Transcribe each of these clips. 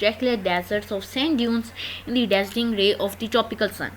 trackless deserts of sand dunes in the dazzling ray of the tropical sun।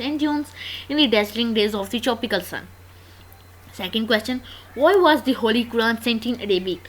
sand dunes in the dazzling rays of the tropical sun। Second question, why was the Holy Quran sent in Arabic?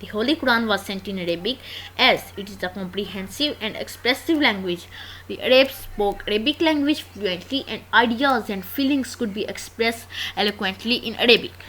The Holy Quran was sent in Arabic as it is a comprehensive and expressive language. The Arabs spoke Arabic language fluently and ideas and feelings could be expressed eloquently in Arabic.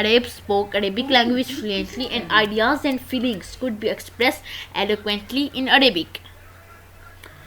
Arabs spoke Arabic language fluently and ideas and feelings could be expressed eloquently in Arabic।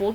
4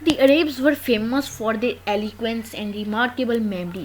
The Arabs were famous for their eloquence and remarkable memory।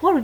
For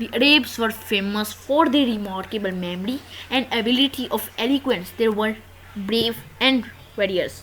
The Arabs were famous for their remarkable memory and ability of eloquence। They were brave and warriors।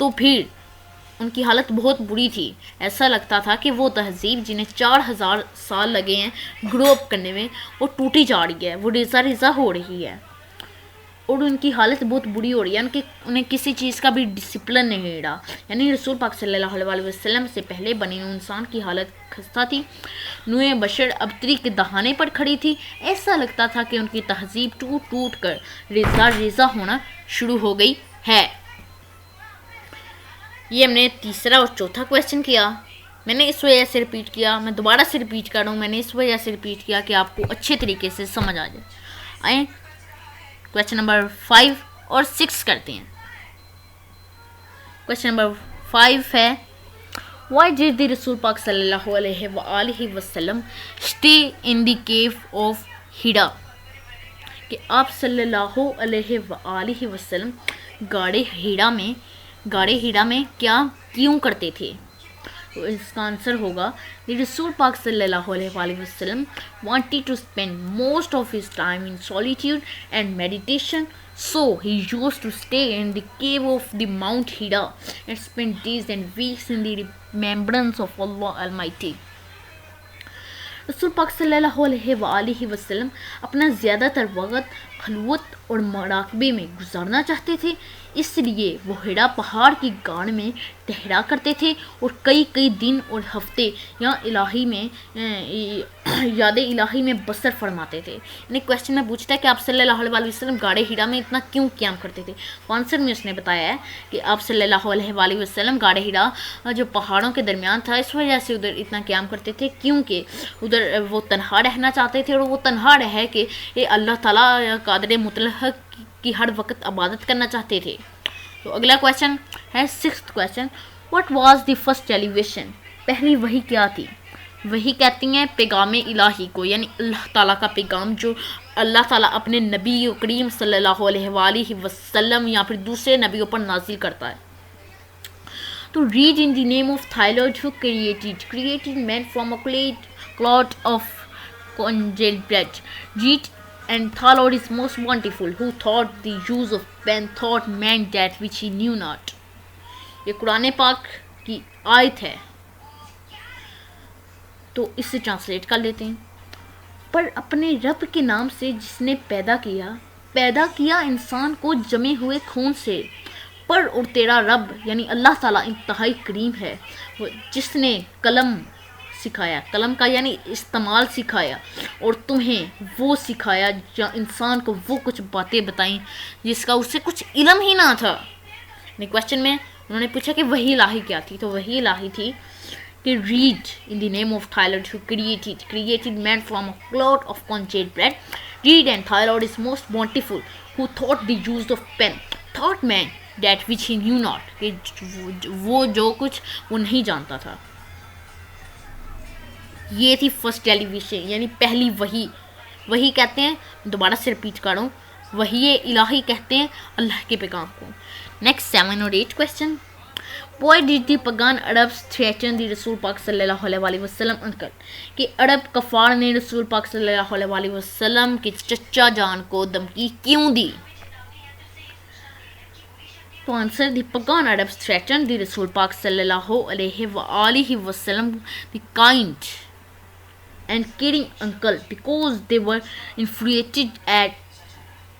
تو پھر ان کی حالت بہت بری تھی. ایسا لگتا تھا کہ وہ تہذیب جنہیں 4000 سال لگے ہیں گرو اپ کرنے میں وہ ٹوٹی جا رہی ہے, وہ ریزہ ریزہ ہو رہی ہے, اور ان کی حالت بہت بری ہو رہی ہے. انہیں کسی چیز کا بھی ڈسپلن نہیں رہا. یعنی رسول پاک صلی اللہ علیہ وسلم سے پہلے بنی نوح انسان کی حالت خستہ تھی. نوح بشر ابتری کے دہانے پر کھڑی تھی. ایسا لگتا تھا کہ ان کی تہذیب ٹوٹ ٹوٹ کر ریزہ ریزہ ہونا شروع ہو گئی ہے. یہ ہم نے تیسرا اور چوتھا کویشچن کیا. میں نے اس وجہ سے رپیٹ کیا, میں دوبارہ سے رپیٹ کر رہا ہوں, میں نے اس وجہ سے رپیٹ کیا کہ آپ کو اچھے طریقے سے سمجھ آ جائے. آئیں کویشچن نمبر 5 اور 6 کرتے ہیں. کویشچن نمبر 5 ہے Why did the رسول پاک صلی اللہ علیہ وآلہ وسلم stay in the cave of Hira؟ کہ آپ صلی اللہ علیہ وآلہ وسلم غار ہیرا میں کیا کیوں کرتے تھے؟ تو اس کا آنسر ہوگا رسول پاک صلی اللہ علیہ وآلہ وسلم wanted to spend most of his time in solitude and meditation, so he used to stay in the cave of the Mount Hira and spend days and weeks in the remembrance of Allah Almighty. رسول پاک صلی اللہ علیہ وآلہ وسلم اپنا زیادہ تر وقت خلوت اور مراقبے میں گزارنا چاہتے تھے, اس لیے وہ ہیرا پہاڑ کی گاڑ میں ٹھہرا کرتے تھے اور کئی دن اور ہفتے یاد الہی میں بسر فرماتے تھے. یعنی کویشچن میں پوچھتا ہے کہ آپ صلی اللہ علیہ وسلم غار ہیرا میں اتنا کیوں قیام کرتے تھے؟ تو آنسر میں اس نے بتایا ہے کہ آپ صلی اللہ علیہ وآلہ وسلم غار ہیرا جو پہاڑوں کے درمیان تھا اس وجہ سے ادھر اتنا قیام کرتے تھے کیونکہ ادھر وہ تنہا رہنا چاہتے تھے, اور وہ تنہا رہ کے اللہ تعالیٰ قادر مطلق کی ہر وقت عبادت کرنا چاہتے تھے. تو اگلا کویشچن ہے 6th question What was the first elevation؟ پہلی وحی کیا تھی؟ وحی کہتی ہیں پیغام الہی کو, یعنی اللہ تعالیٰ کا پیغام جو اللہ تعالیٰ اپنے نبی کریم صلی اللہ علیہ وآلہ وسلم یا پھر دوسرے نبیوں پر نازل کرتا ہے. تو read in the name of Thyroid who created man from a clot of congealed blood. Read and Thyroid is most wonderful who thought the use of pen thought man that which he knew not. یہ قرآن پاک کی آیت ہے, تو اس سے translate کر لیتے ہیں. پر اپنے رب کے نام سے جس نے پیدا کیا انسان کو جمے ہوئے خون سے, پر اور تیرا رب یعنی اللہ تعالیٰ انتہائی کریم ہے, وہ جس نے قلم سکھایا, قلم کا یعنی استعمال سکھایا, اور تمہیں وہ سکھایا جو انسان کو وہ کچھ باتیں بتائیں جس کا اسے کچھ علم ہی نہ تھا. کویشچن میں انہوں نے پوچھا کہ وحی الہی کیا تھی, تو وحی الہی تھی کہ read in the name of Thyroid who created man from a clot of congealed blood. Read and Thyroid is most bountiful who thought the use of pen thought man that which he knew not. کہ وہ جو کچھ وہ نہیں جانتا تھا. یہ تھی فرسٹ ایلیویشن یعنی پہلی وحی. وحی کہتے ہیں, دوبارہ سے رپیٹ کر رہا ہوں, وحی الہی کہتے ہیں اللہ کے پیغام کو. نیکسٹ 7 اور 8 question Why did the pagan Arabs threaten the رسول پاک صلی اللہ علیہ وسلم uncle؟ کہ عرب کفار نے رسول پاک صلی اللہ علیہ وسلم کے چچا جان کو دھمکی کیوں دی؟ تو answer the pagan Arabs threatened the رسول پاک صلی اللہ علیہ وآلہ وسلم the kind and caring uncle because they were infuriated at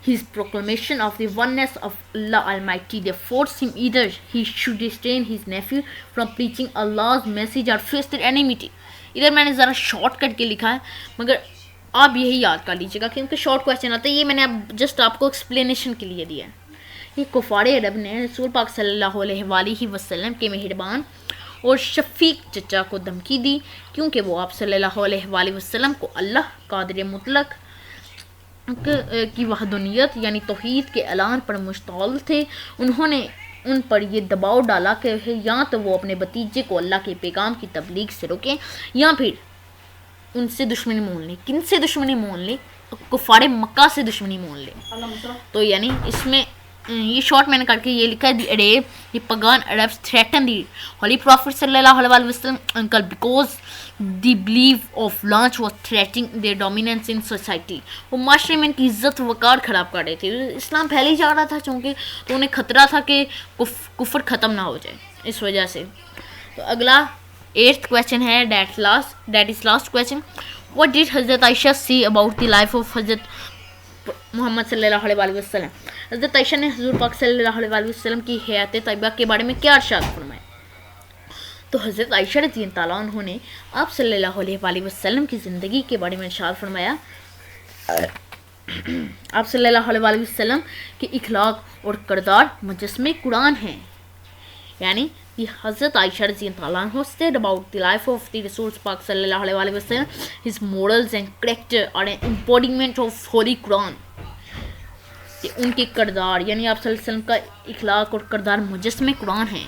his proclamation of the oneness of Allah Almighty. They forced him either he should restrain his nephew from preaching Allah's message or face their enmity. ادھر میں نے ذرا short cut کے لکھا ہے, مگر آپ یہی یاد کر لیجیے گا کیونکہ شارٹ کویشچن آتا ہے. یہ میں نے اب جسٹ آپ کو ایکسپلینیشن کے لیے دیا ہے. یہ کفار عرب نے رسول پاک صلی اللہ علیہ وآلہ وسلم کے مہربان اور شفیق چچا کو دھمکی دی کیونکہ وہ آپ صلی اللہ علیہ وآلہ وسلم کو اللہ قادر مطلق کی وحدانیت یعنی توحید کے اعلان پر مشتعل تھے. انہوں نے ان پر یہ دباؤ ڈالا کہ یا تو وہ اپنے بھتیجے کو اللہ کے پیغام کی تبلیغ سے روکیں یا پھر ان سے دشمنی مول لیں. کن سے دشمنی مول لیں؟ کفار مکہ سے دشمنی مول لیں. تو یعنی اس میں یہ شارٹ میں نے کر کے یہ لکھا ہے, دی پگان عربs threaten the holy prophet صلی اللہ علیہ وسلم uncle because the belief of launch was threatening their dominance in society. وہ معاشرے میں ان کی عزت وقار خراب کر رہے تھے, اسلام پھیلے جا رہا تھا چونکہ, تو انہیں خطرہ تھا کہ کفر ختم نہ ہو جائے اس وجہ سے. تو اگلا 8th question ہے, that is last question. What did حضرت عائشہ see about the life of حضرت محمد صلی اللہ علیہ وسلم؟ حضرت عائشہ نے حضور پاک صلی اللہ علیہ وسلم کی حیات طیبہ کے بارے میں کیا ارشاد فرمایا؟ تو حضرت عائشہ رضی اللہ عنہ نے آپ صلی اللہ علیہ وسلم کی زندگی کے بارے میں ارشاد فرمایا, آپ صلی اللہ علیہ وسلم کے اخلاق اور کردار مجسمے قرآن ہیں. یعنی کہ حضرت عائشہ رضی اللہ عنہ said about the life of the Rasul پاک صلی اللہ علیہ وسلم, his morals and character are an embodiment of Holy Quran. کہ ان کے کردار یعنی آپ صلی اللہ علیہ وسلم کا اخلاق اور کردار مجسمے قرآن ہیں.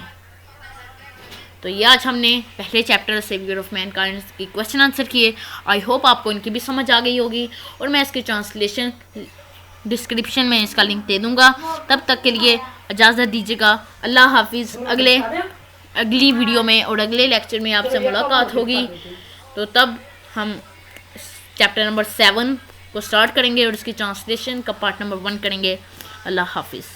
تو یہ آج ہم نے پہلے chapter saviour of mankind کی کویشچن آنسر کیے. آئی ہوپ آپ کو ان کی بھی سمجھ آ گئی ہوگی, اور میں اس کی ٹرانسلیشن ڈسکرپشن میں اس کا لنک دے دوں گا. تب تک کے لیے اجازت دیجیے گا, اللہ حافظ. اگلی ویڈیو میں اور اگلے لیکچر میں آپ سے ملاقات ہوگی, تو تب ہم چیپٹر نمبر 7 کو سٹارٹ کریں گے اور اس کی ٹرانسلیشن کا پارٹ نمبر 1 کریں گے. اللہ حافظ.